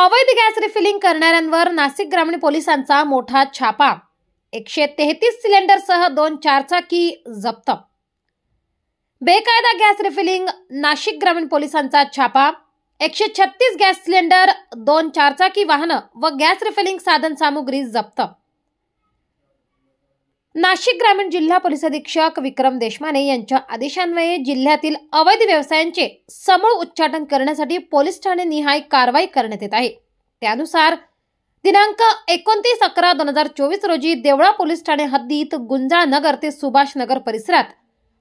अवैध gas refilling करणाऱ्यांवर नाशिक ग्रामीण पोलिसांचा मोठा छापा। 133 सिलेंडरसह 2 चारचाकी जप्त। बेकायदा गॅस रिफिलिंग, नाशिक ग्रामीण पोलिसांचा छापा। 136 गॅस सिलेंडर, 2 चारचाकी वाहनं व गॅस रिफिलिंग साधन सामुग्री जप्त। नाशिक ग्रामीण जिल्हा पोलीस अधीक्षक विक्रम देशमाने यांच्या आदेशान्वये जिल्ह्यातील अवैध व्यवसायांचे समूळ उच्चाटन करण्यासाठी पोलीस ठाणे निहाय कारवाई करण्यात येत आहे। त्यानुसार दिनांक 29/11/2024 रोजी देवळा पोलीस ठाणे हद्दीत गुंजाळ नगर ते सुभाष नगर परिसरात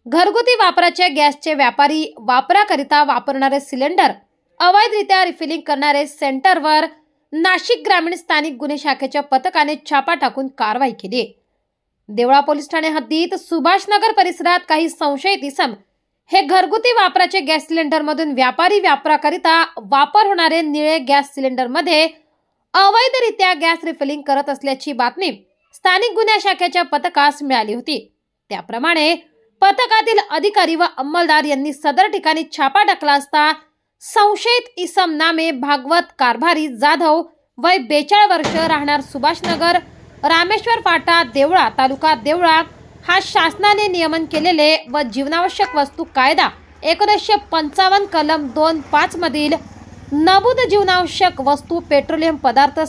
घरगुती वापराच्या गॅसचे व्यापारी वापराकरिता वापरणारे सिलेंडर अवैधरित्या रिफिलिंग करणारे सेंटरवर नाशिक ग्रामीण स्थानिक गुन्हे शाखेच्या पथकाने छापा टाकून कारवाई केली। देवळा पोलीस ठाणे हद्दीत सुभाष नगर परिसरात काही संशयित इसम हे घरगुती वापराचे गॅस सिलेंडर मधून व्यापारी वापराकरिता वापर होणारे निळे गॅस सिलेंडर मध्ये अवैधरित्या गॅस रिफिलिंग करत असल्याची बातमी स्थानिक गुन्हे शाखेच्या पथकास मिळाली होती। त्याप्रमाणे पथकातील अधिकारी व अंमलदार यांनी सदर ठिकाणी छापा टाकला असता संशयित इसम नामे भागवत कारभारी जाधव, वय 42 वर्ष, राहणार सुभाषनगर, रामेश्वर फाटा, देवळा, तालुका देवळा, हा शासनाने नियमन केलेले व जीवनावश्यक वस्तू कायदा 1955 कलम 2(5) मधील नमूद जीवनावश्यक वस्तू पेट्रोलियम पदार्थ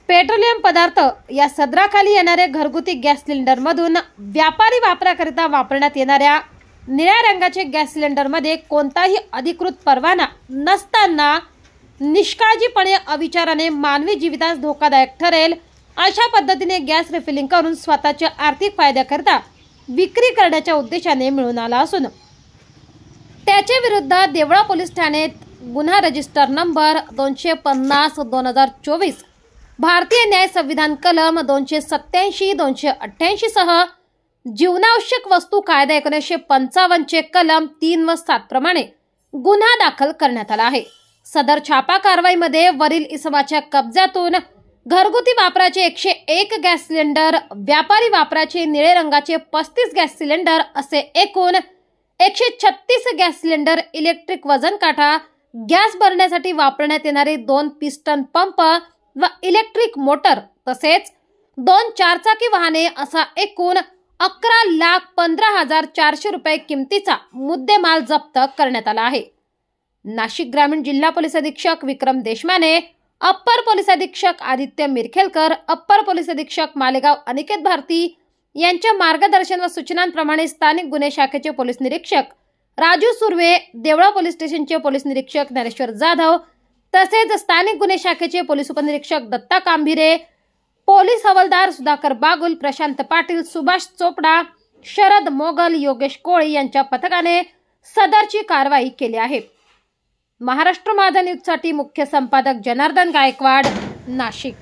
पेट्रोलियम पदार्थ या सदराखाली येणारे घरगुती गॅस सिलेंडर मधून व्यापारी वापराकरिता वापरण्यात येणाऱ्या निळ्या रंगाचे गॅस सिलेंडर मध्ये कोणताही अधिकृत परवाना नसताना निष्काळजीपणे अविचाराने मानवी जीवितास धोकादायक ठरेल अशा पद्धतीने गॅस रिफिलिंग करून स्वतःच्या आर्थिक फायद्याकरिता विक्री करण्याच्या उद्देशाने मिळून आला असून त्याच्या विरुद्ध देवळा पोलीस ठाण्यात गुन्हा रजिस्टर नंबर 250/2024 भारतीय न्याय संविधान कलम 287, 288 सह जीवनावश्यक वस्तू कायदा 1955 चे कलम 3 व 7 प्रमाणे गुन्हा दाखल करण्यात आला आहे। सदर छापा कारवाईमध्ये वरील इसमाच्या कब्जातून घरगुती वापराचे 101 गॅस सिलेंडर, व्यापारी वापराचे निळे रंगाचे 35 गॅस सिलेंडर असे एकूण 136 गॅस सिलेंडर, इलेक्ट्रिक वजन काटा, गॅस भरण्यासाठी वापरण्यात येणारे 2 पिस्टन पंप व इलेक्ट्रिक मोटर तसेच 2 चारचाकी वाहने असा एकूण 11,15,400 रुपये किमतीचा मुद्देमाल जप्त करण्यात आला आहे। नाशिक ग्रामीण जिल्हा पोलीस अधीक्षक विक्रम देशमाने, अप्पर पोलीस अधीक्षक आदित्य मिरखेलकर, अप्पर पोलीस अधीक्षक मालेगाव अनिकेत भारती यांच्या मार्गदर्शन व सूचनांप्रमाणे स्थानिक गुन्हे शाखेचे पोलीस निरीक्षक राजू सुर्वे, देवळा पोलीस स्टेशनचे पोलीस निरीक्षक ज्ञानेश्वर जाधव तसेच स्थानिक गुन्हे शाखेचे पोलीस उपनिरीक्षक दत्ता कांभिरे, पोलीस हवालदार सुधाकर बागुल, प्रशांत पाटील, सुभाष चोपडा, शरद मोगल, योगेश कोळी यांच्या पथकाने सदरची कारवाई केली आहे। महाराष्ट्र माझा न्यूजसाठी मुख्य संपादक जनार्दन गायकवाड, नाशिक।